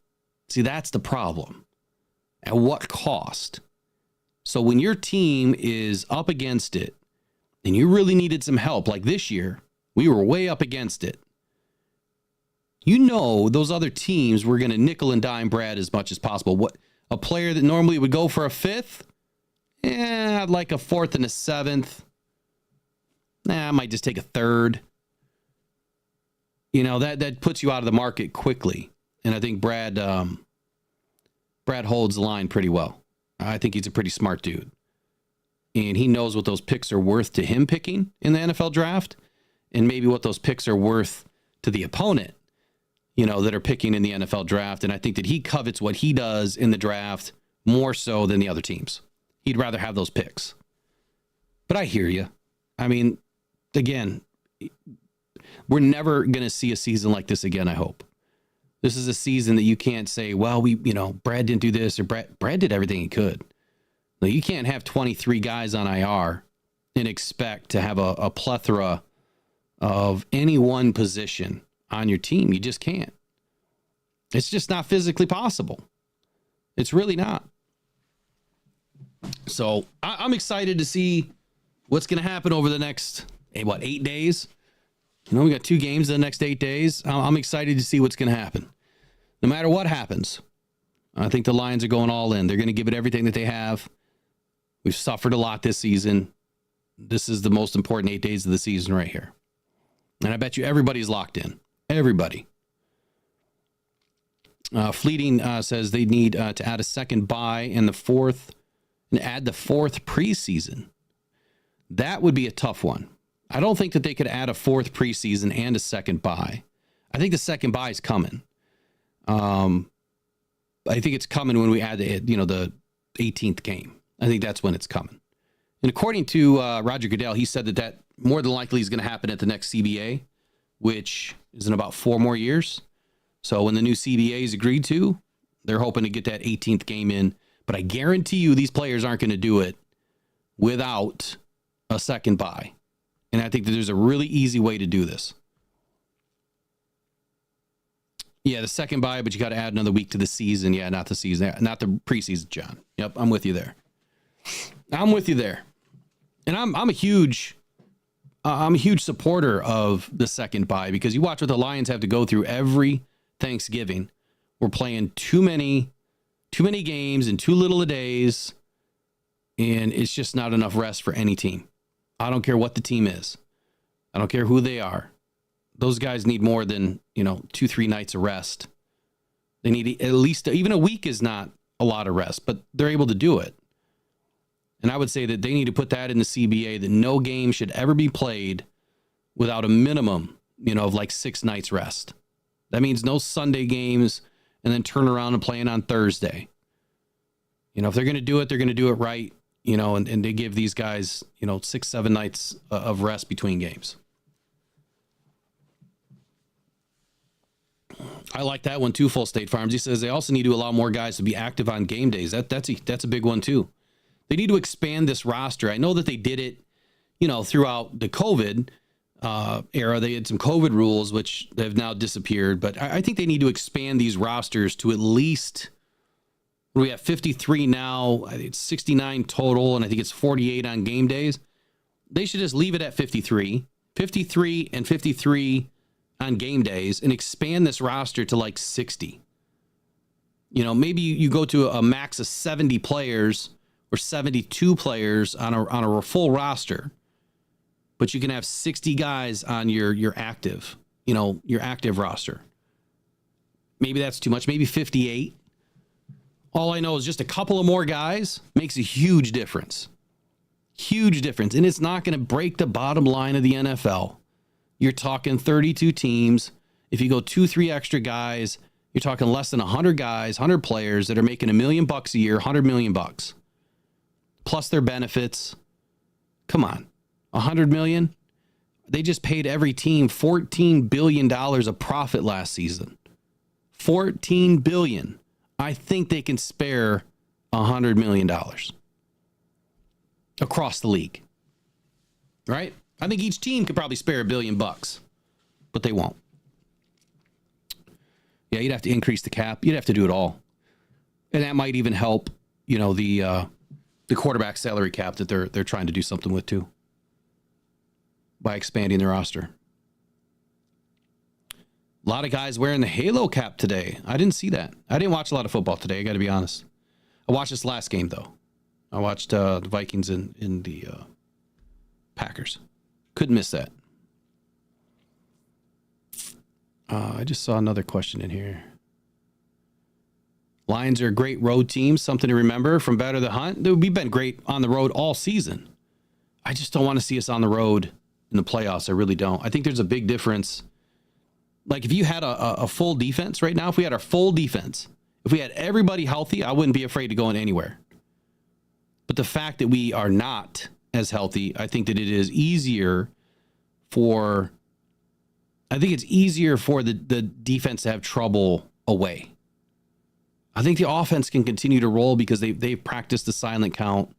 See, that's the problem. At what cost? So when your team is up against it and you really needed some help, like this year, we were way up against it. Those other teams were going to nickel and dime Brad as much as possible. What a player that normally would go for a fifth, I'd like a fourth and a seventh. I might just take a third. That puts you out of the market quickly. And I think Brad holds the line pretty well. I think he's a pretty smart dude. And he knows what those picks are worth to him picking in the NFL draft, and maybe what those picks are worth to the opponent, that are picking in the NFL draft. And I think that he covets what he does in the draft more so than the other teams. He'd rather have those picks. But I hear you. I mean, again, we're never going to see a season like this again, I hope. This is a season that you can't say, well, Brad didn't do this, or Brad did everything he could. Now, you can't have 23 guys on IR and expect to have a plethora of any one position on your team. You just can't. It's just not physically possible. It's really not. So I'm excited to see what's going to happen over the next, 8 days? We got 2 games in the next 8 days. I'm excited to see what's going to happen. No matter what happens, I think the Lions are going all in. They're going to give it everything that they have. We've suffered a lot this season. This is the most important 8 days of the season right here. And I bet you everybody's locked in. Everybody. Fleeting says they need to add a second bye and add the fourth preseason. That would be a tough one. I don't think that they could add a fourth preseason and a second bye. I think the second bye is coming. I think it's coming when we add the 18th game. I think that's when it's coming. And according to Roger Goodell, he said that more than likely is going to happen at the next CBA, which is in about 4 more years. So when the new CBA is agreed to, they're hoping to get that 18th game in. But I guarantee you these players aren't going to do it without a second bye. And I think that there's a really easy way to do this. Yeah, the second bye, but you got to add another week to the season. Yeah, not the season, not the preseason, John. Yep, I'm with you there. And I'm a huge supporter of the second bye, because you watch what the Lions have to go through every Thanksgiving. We're playing too many games in too little a days, and it's just not enough rest for any team. I don't care what the team is. I don't care who they are. Those guys need more than, 2-3 nights of rest. They need at least, even a week is not a lot of rest, but they're able to do it. And I would say that they need to put that in the CBA, that no game should ever be played without a minimum of like 6 nights rest. That means no Sunday games and then turn around and playing on Thursday. If they're going to do it, they're going to do it right, and they give these guys, 6-7 nights of rest between games. I like that one too, Full State Farms. He says they also need to allow more guys to be active on game days. That's a big one too. They need to expand this roster. I know that they did it, throughout the COVID era. They had some COVID rules, which have now disappeared. But I think they need to expand these rosters to at least, we have 53 now. I think it's 69 total, and I think it's 48 on game days. They should just leave it at 53 and 53 on game days, and expand this roster to like 60. Maybe you go to a max of 70 players or 72 players on a full roster, but you can have 60 guys on your active, your active roster. Maybe that's too much. Maybe 58. All I know is just a couple of more guys makes a huge difference. Huge difference. And it's not going to break the bottom line of the NFL. You're talking 32 teams. If you go 2-3 extra guys, you're talking less than 100 guys, 100 players that are making $1 million a year, $100 million plus their benefits. Come on, $100 million. They just paid every team $14 billion of profit last season. $14 billion. I think they can spare $100 million across the league, right? I think each team could probably spare $1 billion, but they won't. Yeah, you'd have to increase the cap. You'd have to do it all. And that might even help, the quarterback salary cap that they're trying to do something with too, by expanding their roster. A lot of guys wearing the Halo cap today. I didn't see that. I didn't watch a lot of football today, I got to be honest. I watched this last game, though. I watched the Vikings in the Packers. Couldn't miss that. I just saw another question in here. Lions are a great road team. Something to remember from Better the Hunt. We've been great on the road all season. I just don't want to see us on the road in the playoffs. I really don't. I think there's a big difference. Like if you had a full defense right now, if we had our full defense, if we had everybody healthy, I wouldn't be afraid to go in anywhere. But the fact that we are not as healthy, I think that it is easier for the defense to have trouble away. I think the offense can continue to roll because they've practiced the silent count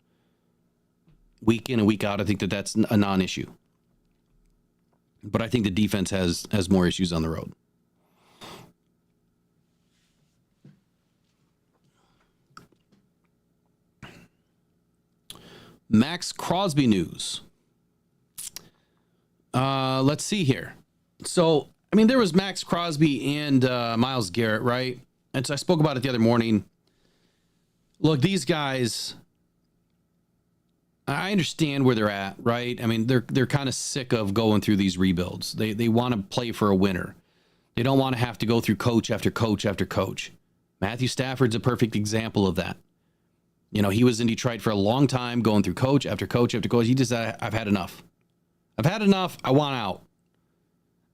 week in and week out. I think that's a non-issue. But I think the defense has more issues on the road. Max Crosby news. Let's see here. So, there was Max Crosby and Myles Garrett, right? And so I spoke about it the other morning. Look, these guys, I understand where they're at, right? They're kind of sick of going through these rebuilds. They want to play for a winner. They don't want to have to go through coach after coach after coach. Matthew Stafford's a perfect example of that. He was in Detroit for a long time, going through coach after coach after coach. He just said, I've had enough. I've had enough. I want out.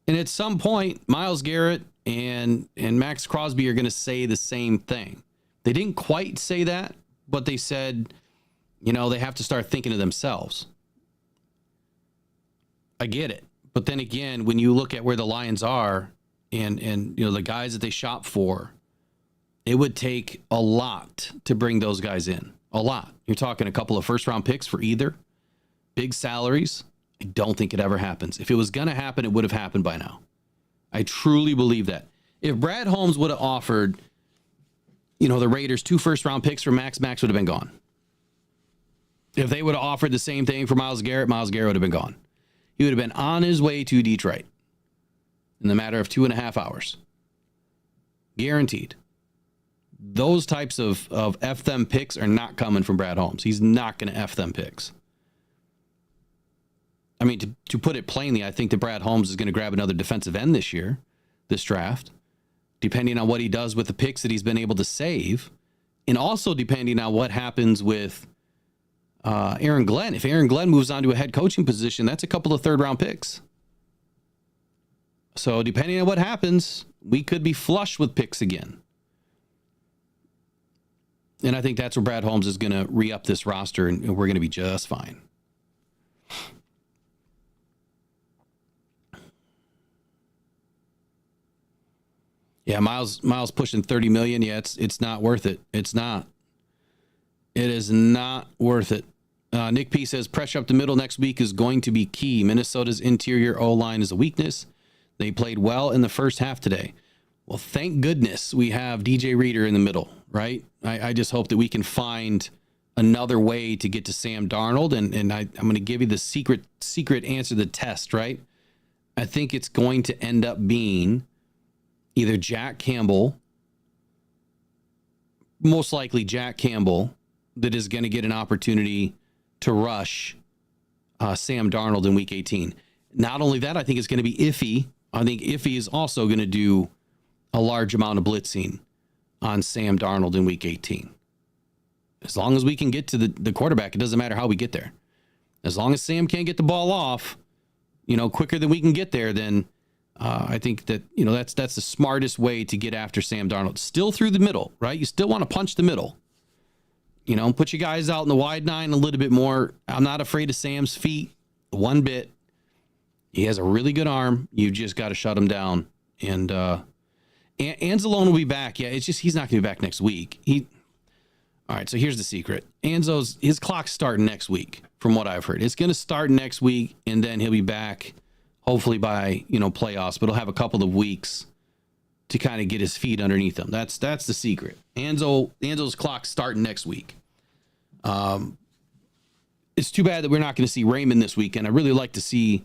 And at some point, Myles Garrett and Max Crosby are going to say the same thing. They didn't quite say that, but they said, they have to start thinking of themselves. I get it. But then again, when you look at where the Lions are and the guys that they shop for, it would take a lot to bring those guys in. A lot. You're talking a couple of first-round picks for either. Big salaries. I don't think it ever happens. If it was going to happen, it would have happened by now. I truly believe that. If Brad Holmes would have offered, the Raiders 2 first-round picks for Max would have been gone. If they would have offered the same thing for Myles Garrett would have been gone. He would have been on his way to Detroit in the matter of 2.5 hours. Guaranteed. Those types of F them picks are not coming from Brad Holmes. He's not going to F them picks. To put it plainly, I think that Brad Holmes is going to grab another defensive end this year, this draft, depending on what he does with the picks that he's been able to save, and also depending on what happens with Aaron Glenn. If Aaron Glenn moves on to a head coaching position, that's a couple of third-round picks. So depending on what happens, we could be flush with picks again. And I think that's where Brad Holmes is going to re-up this roster, and we're going to be just fine. Yeah, Miles pushing 30 million. Yeah, it's not worth it. It's not. It is not worth it. Nick P says pressure up the middle next week is going to be key. Minnesota's interior O-line is a weakness. They played well in the first half today. Well, thank goodness we have DJ Reader in the middle, right? I just hope that we can find another way to get to Sam Darnold, and I'm going to give you the secret answer to the test, right? I think it's going to end up being either Jack Campbell, most likely Jack Campbell, that is going to get an opportunity to rush Sam Darnold in Week 18. Not only that, I think it's going to be Iffy. I think Iffy is also going to do a large amount of blitzing on Sam Darnold in Week 18. As long as we can get to the quarterback, it doesn't matter how we get there. As long as Sam can't get the ball off, quicker than we can get there, then I think that, that's the smartest way to get after Sam Darnold. Still through the middle, right? You still want to punch the middle. Put you guys out in the wide nine a little bit more. I'm not afraid of Sam's feet one bit. He has a really good arm. You just got to shut him down. And Anzalone will be back. Yeah, it's just he's not going to be back next week. All right, so here's the secret. His clock's starting next week, from what I've heard. It's going to start next week, and then he'll be back hopefully by, playoffs, but he'll have a couple of weeks to kind of get his feet underneath him. That's the secret. Anzo's clock's starting next week. It's too bad that we're not going to see Raymond this weekend. I really like to see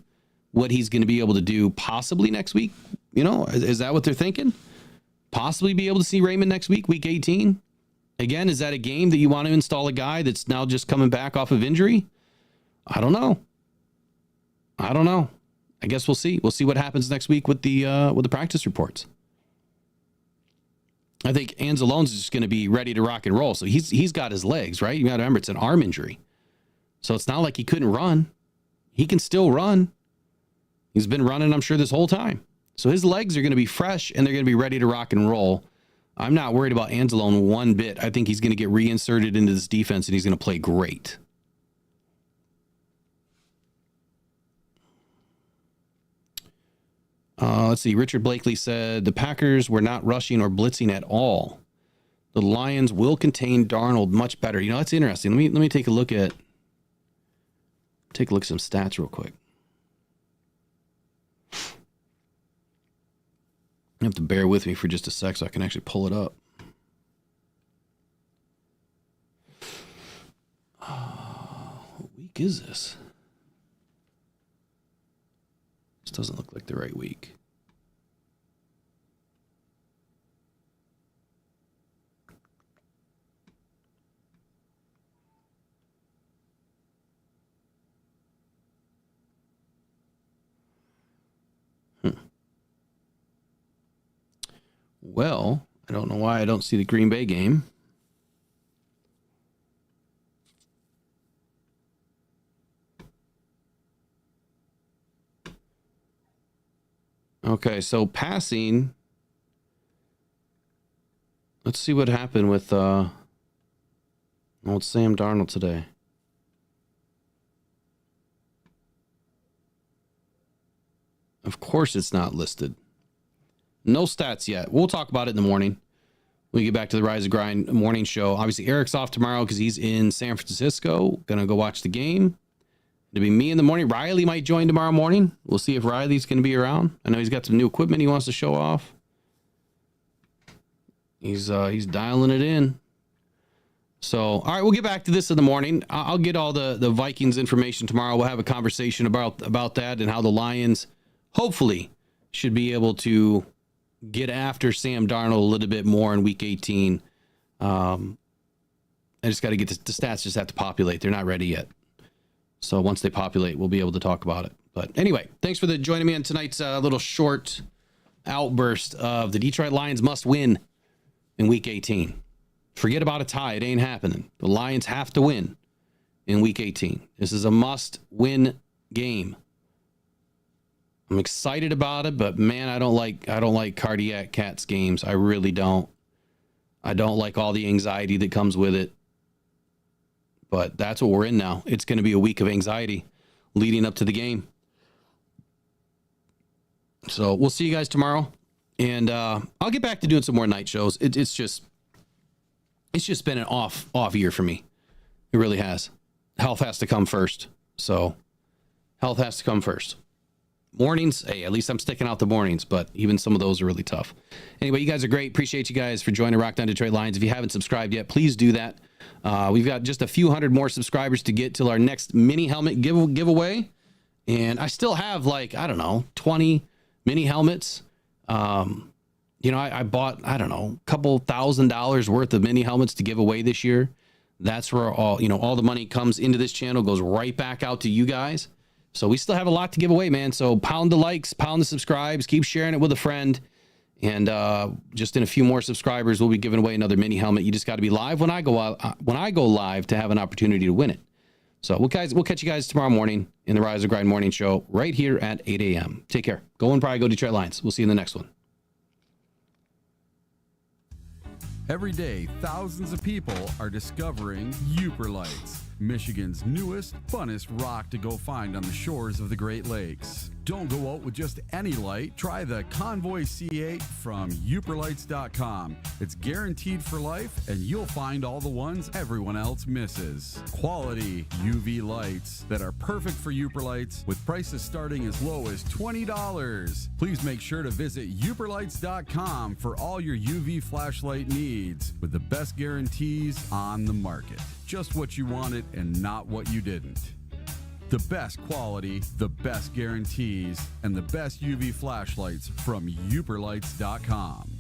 what he's going to be able to do possibly next week. Is that what they're thinking? Possibly be able to see Raymond next week, Week 18? Again, is that a game that you want to install a guy that's now just coming back off of injury? I don't know. I guess we'll see. We'll see what happens next week with the practice reports. I think Anzalone's just going to be ready to rock and roll. So he's got his legs, right? You got to remember it's an arm injury. So it's not like he couldn't run. He can still run. He's been running, I'm sure, this whole time. So his legs are going to be fresh and they're going to be ready to rock and roll. I'm not worried about Anzalone one bit. I think he's going to get reinserted into this defense and he's going to play great. Let's see. Richard Blakely said the Packers were not rushing or blitzing at all. The Lions will contain Darnold much better. That's interesting. Let me take a look at some stats real quick. You have to bear with me for just a sec so I can actually pull it up. What week is this? This doesn't look like the right week. Well, I don't know why I don't see the Green Bay game. Okay, so passing. Let's see what happened with old Sam Darnold today. Of course it's not listed. No stats yet. We'll talk about it in the morning. When we get back to the Rise and Grind morning show. Obviously, Eric's off tomorrow because he's in San Francisco. Gonna go watch the game. It'll be me in the morning. Riley might join tomorrow morning. We'll see if Riley's going to be around. I know he's got some new equipment he wants to show off. He's dialing it in. So, all right, we'll get back to this in the morning. I'll get all the Vikings information tomorrow. We'll have a conversation about that and how the Lions hopefully should be able to get after Sam Darnold a little bit more in Week 18. I just got to get the stats just have to populate. They're not ready yet. So once they populate, we'll be able to talk about it. But anyway, thanks for joining me on tonight's little short outburst of the Detroit Lions must win in Week 18. Forget about a tie. It ain't happening. The Lions have to win in Week 18. This is a must-win game. I'm excited about it, but man, I don't like Cardiac Cats games. I really don't. I don't like all the anxiety that comes with it. But that's what we're in now. It's going to be a week of anxiety leading up to the game. So we'll see you guys tomorrow. And I'll get back to doing some more night shows. It's just been an off year for me. It really has. Health has to come first. So health has to come first. Mornings, hey, at least I'm sticking out the mornings, but even some of those are really tough. Anyway, you guys are great. Appreciate you guys for joining Rock Down Detroit Lions. If you haven't subscribed yet, please do that. We've got just a few hundred more subscribers to get till our next mini helmet giveaway. And I still have 20 mini helmets. I bought, a couple $1,000s worth of mini helmets to give away this year. That's where all the money comes into this channel, goes right back out to you guys. So we still have a lot to give away, man. So pound the likes, pound the subscribes, keep sharing it with a friend. And just in a few more subscribers, we'll be giving away another mini helmet. You just got to be live when I go live to have an opportunity to win it. So we'll catch you guys tomorrow morning in the Rise of Grind morning show right here at 8 a.m. Take care. Go and probably go Detroit Lions. We'll see you in the next one. Every day, thousands of people are discovering Uper Lights, Michigan's newest, funnest rock to go find on the shores of the Great Lakes. Don't go out with just any light. Try the Convoy C8 from uperlights.com. It's guaranteed for life, and you'll find all the ones everyone else misses. Quality UV lights that are perfect for Uper Lights with prices starting as low as $20. Please make sure to visit uperlights.com for all your UV flashlight needs with the best guarantees on the market. Just what you wanted and not what you didn't. The best quality, the best guarantees, and the best UV flashlights from uperlights.com.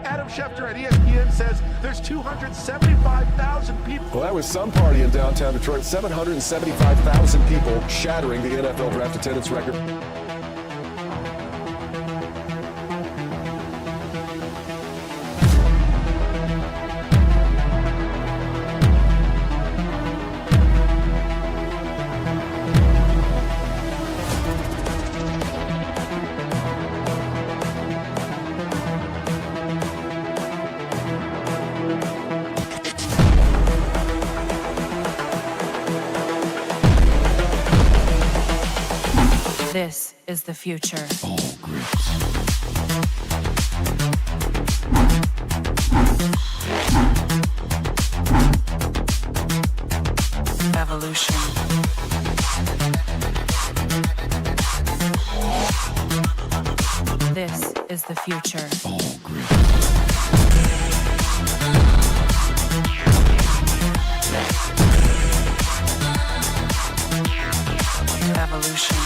Adam Schefter at ESPN says there's 275,000 people. Well, that was some party in downtown Detroit. 775,000 people, shattering the NFL draft attendance record. This is the future. Evolution. This is the future. Evolution.